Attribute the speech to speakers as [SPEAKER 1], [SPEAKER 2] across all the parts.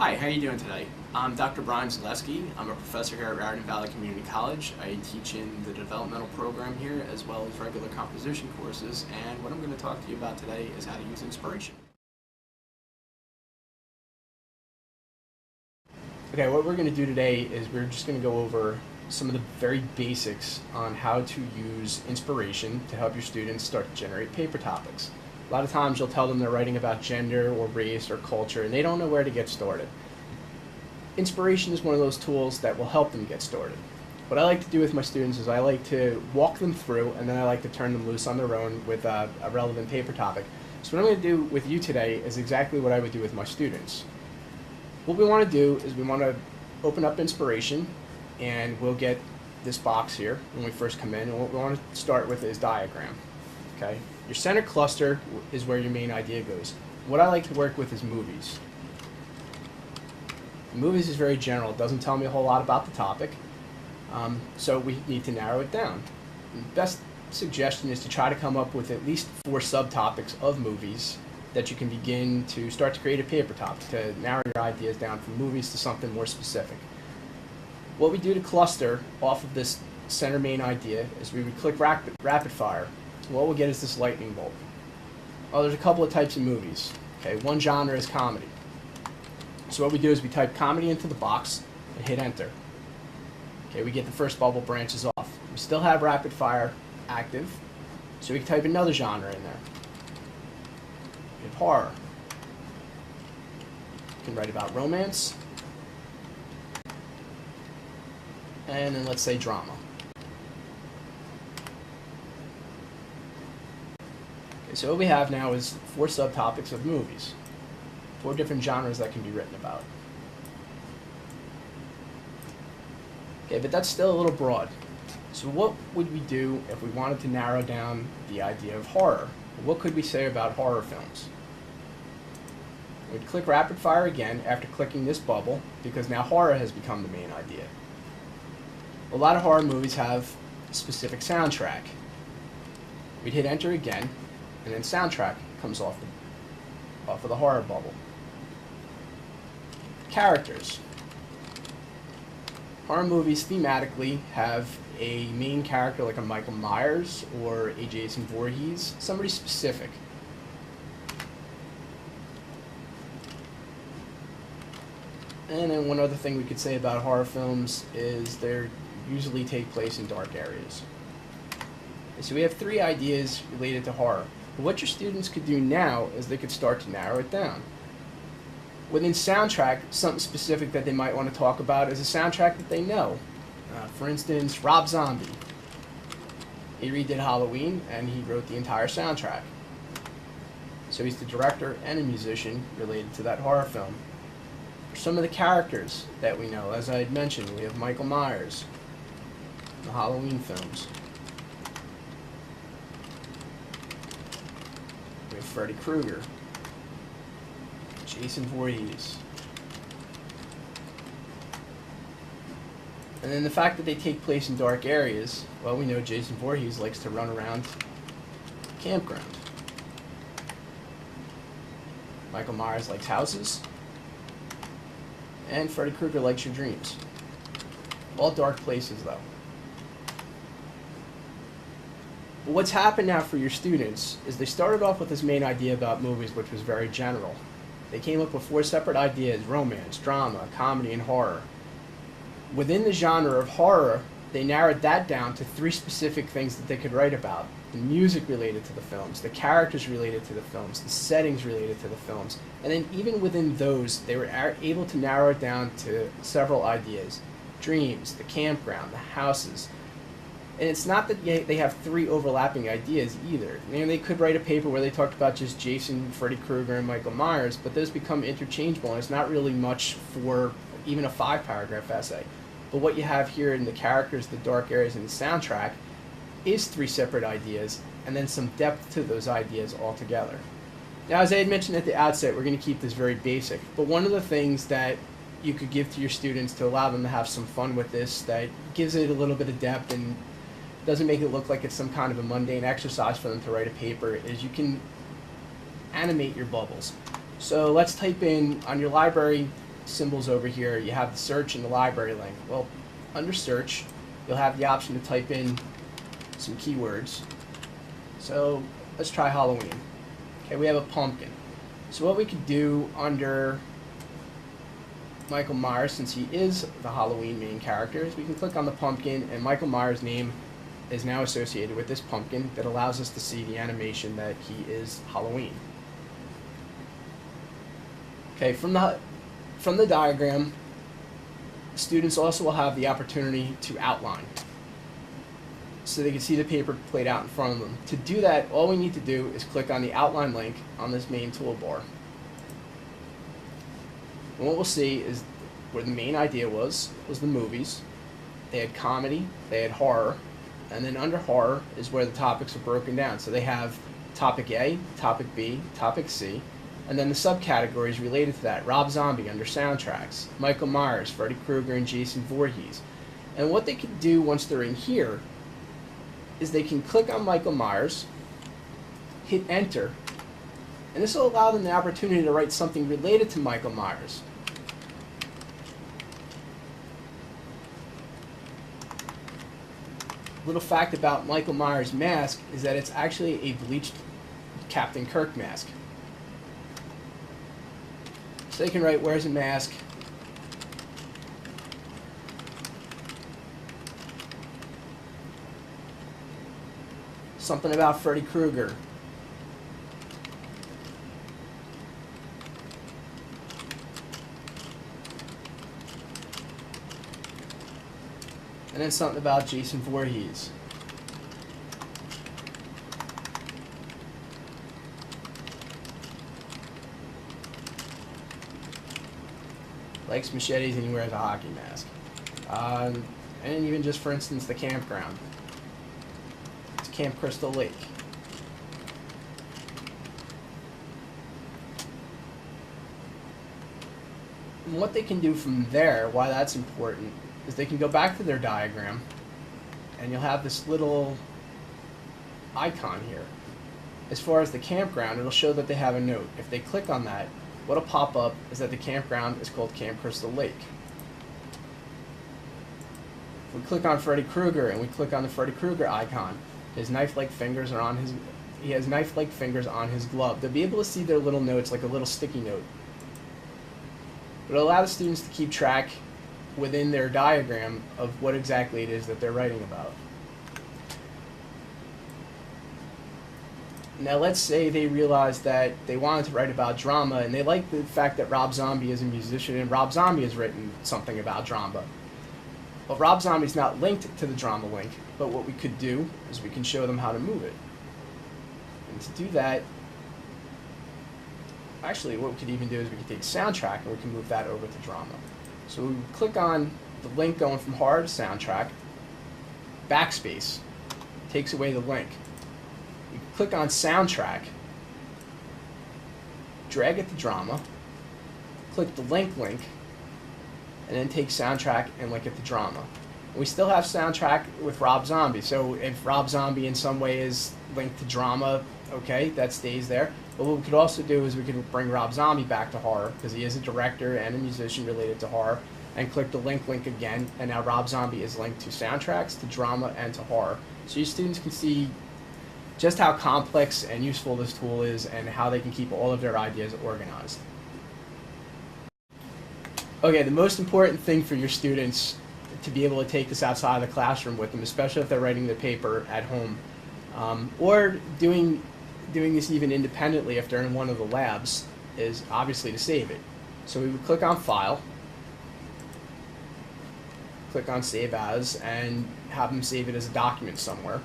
[SPEAKER 1] Hi, how are you doing today? I'm Dr. Brian Zaleski. I'm a professor here at Raritan Valley Community College. I teach in the developmental program here as well as regular composition courses, and what I'm going to talk to you about today is how to use inspiration. Okay, what we're going to do today is we're just going to go over some of the very basics on how to use inspiration to help your students start to generate paper topics. A lot of times you'll tell them they're writing about gender or race or culture and they don't know where to get started. Inspiration is one of those tools that will help them get started. What I like to do with my students is I like to walk them through and then I like to turn them loose on their own with a relevant paper topic. So what I'm going to do with you today is exactly what I would do with my students. What we want to do is we want to open up inspiration, and we'll get this box here when we first come in, and what we want to start with is diagram. Okay? Your center cluster is where your main idea goes. What I like to work with is movies. Movies is very general. It doesn't tell me a whole lot about the topic, so we need to narrow it down. The best suggestion is to try to come up with at least 4 subtopics of movies that you can begin to start to create a paper topic to narrow your ideas down from movies to something more specific. What we do to cluster off of this center main idea is we would click rapid fire. What we'll get is this lightning bolt. Oh, there's a couple of types of movies. Okay, one genre is comedy. So what we do is we type comedy into the box and hit enter. Okay, we get the first bubble branches off. We still have rapid fire active, so we can type another genre in there. Horror. You can write about romance, and then let's say drama. Okay, so what we have now is 4 subtopics of movies, 4 different genres that can be written about. Okay, but that's still a little broad. So what would we do if we wanted to narrow down the idea of horror? What could we say about horror films? We'd click rapid fire again after clicking this bubble because now horror has become the main idea. A lot of horror movies have a specific soundtrack. We'd hit enter again and then soundtrack comes off of the horror bubble. Characters. Horror movies thematically have a main character like a Michael Myers or a Jason Voorhees, somebody specific. And then one other thing we could say about horror films is they usually take place in dark areas. So we have 3 ideas related to horror. But what your students could do now is they could start to narrow it down. Within soundtrack, something specific that they might want to talk about is a soundtrack that they know. For instance, Rob Zombie. He redid Halloween and he wrote the entire soundtrack. So he's the director and a musician related to that horror film. For some of the characters that we know, as I had mentioned, we have Michael Myers, the Halloween films. We have Freddy Krueger, Jason Voorhees. And then the fact that they take place in dark areas, well, we know Jason Voorhees likes to run around campground. Michael Myers likes houses. And Freddy Krueger likes your dreams. All dark places, though. But what's happened now for your students is they started off with this main idea about movies, which was very general. They came up with 4 separate ideas: romance, drama, comedy, and horror. Within the genre of horror, they narrowed that down to 3 specific things that they could write about. The music related to the films, the characters related to the films, the settings related to the films. And then even within those, they were able to narrow it down to several ideas. Dreams, the campground, the houses. And it's not that they have 3 overlapping ideas either. I mean, they could write a paper where they talked about just Jason, Freddy Krueger, and Michael Myers, but those become interchangeable, and it's not really much for even a 5-paragraph essay. But what you have here in the characters, the dark areas, and the soundtrack is 3 separate ideas, and then some depth to those ideas altogether. Now, as I had mentioned at the outset, we're going to keep this very basic, but one of the things that you could give to your students to allow them to have some fun with this, that gives it a little bit of depth and doesn't make it look like it's some kind of a mundane exercise for them to write a paper, is you can animate your bubbles. So let's type in, on your library, symbols over here, you have the search and the library link. Well, under search, you'll have the option to type in some keywords. So let's try Halloween. Okay, we have a pumpkin. So what we could do under Michael Myers, since he is the Halloween main character, is we can click on the pumpkin, and Michael Myers' name is now associated with this pumpkin that allows us to see the animation that he is Halloween. Okay, from the diagram, students also will have the opportunity to outline, so they can see the paper played out in front of them. To do that, all we need to do is click on the outline link on this main toolbar. And what we'll see is where the main idea was the movies. They had comedy, they had horror, and then under horror is where the topics are broken down. So they have topic A, topic B, topic C, and then the subcategories related to that. Rob Zombie under soundtracks, Michael Myers, Freddy Krueger, and Jason Voorhees. And what they can do once they're in here is they can click on Michael Myers, hit enter, and this will allow them the opportunity to write something related to Michael Myers. Little fact about Michael Myers' mask is that it's actually a bleached Captain Kirk mask. So they can write, "Where's a mask?" Something about Freddy Krueger. And then something about Jason Voorhees. Likes machetes and he wears a hockey mask. And even just, for instance, the campground. It's Camp Crystal Lake. And what they can do from there, why that's important, is they can go back to their diagram, and you'll have this little icon here. As far as the campground, it'll show that they have a note. If they click on that, what'll pop up is that the campground is called Camp Crystal Lake. If we click on Freddy Krueger and we click on the Freddy Krueger icon, his knife-like fingers are on his. He has knife-like fingers on his glove. They'll be able to see their little notes, like a little sticky note. But it'll allow the students to keep track within their diagram of what exactly it is that they're writing about. Now let's say they realize that they wanted to write about drama, and they like the fact that Rob Zombie is a musician and Rob Zombie has written something about drama. Well, Rob Zombie's not linked to the drama link, but what we could do is we can show them how to move it. And to do that, actually what we could even do is we could take soundtrack and we can move that over to drama. So we click on the link going from horror to soundtrack, backspace takes away the link. You click on soundtrack, drag it to drama, click the link, and then take soundtrack and link it to drama. We still have soundtrack with Rob Zombie, so if Rob Zombie in some way is linked to drama, okay, that stays there. But what we could also do is we could bring Rob Zombie back to horror, because he is a director and a musician related to horror, and click the link again, and now Rob Zombie is linked to soundtracks, to drama, and to horror. So your students can see just how complex and useful this tool is and how they can keep all of their ideas organized. Okay, the most important thing for your students to be able to take this outside of the classroom with them, especially if they're writing the paper at home, or doing this even independently if they're in one of the labs, is obviously to save it. So we would click on File, click on Save As, and have them save it as a document somewhere.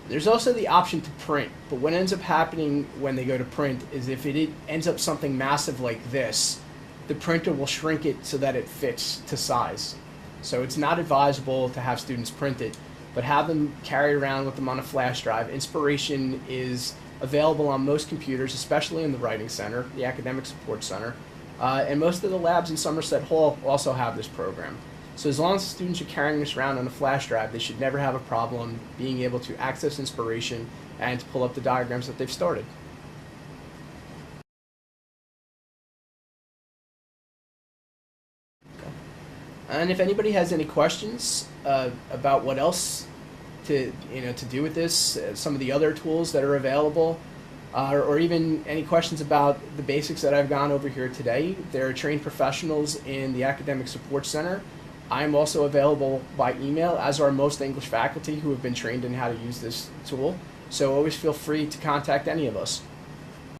[SPEAKER 1] There's also the option to print, but what ends up happening when they go to print is if it ends up something massive like this, the printer will shrink it so that it fits to size. So it's not advisable to have students print it, but have them carry around with them on a flash drive. Inspiration is available on most computers, especially in the Writing Center, the Academic Support Center, and most of the labs in Somerset Hall also have this program. So as long as the students are carrying this around on a flash drive, they should never have a problem being able to access Inspiration and to pull up the diagrams that they've started. And if anybody has any questions about what else to do with this, some of the other tools that are available, or even any questions about the basics that I've gone over here today, there are trained professionals in the Academic Support Center. I am also available by email, as are most English faculty who have been trained in how to use this tool. So always feel free to contact any of us.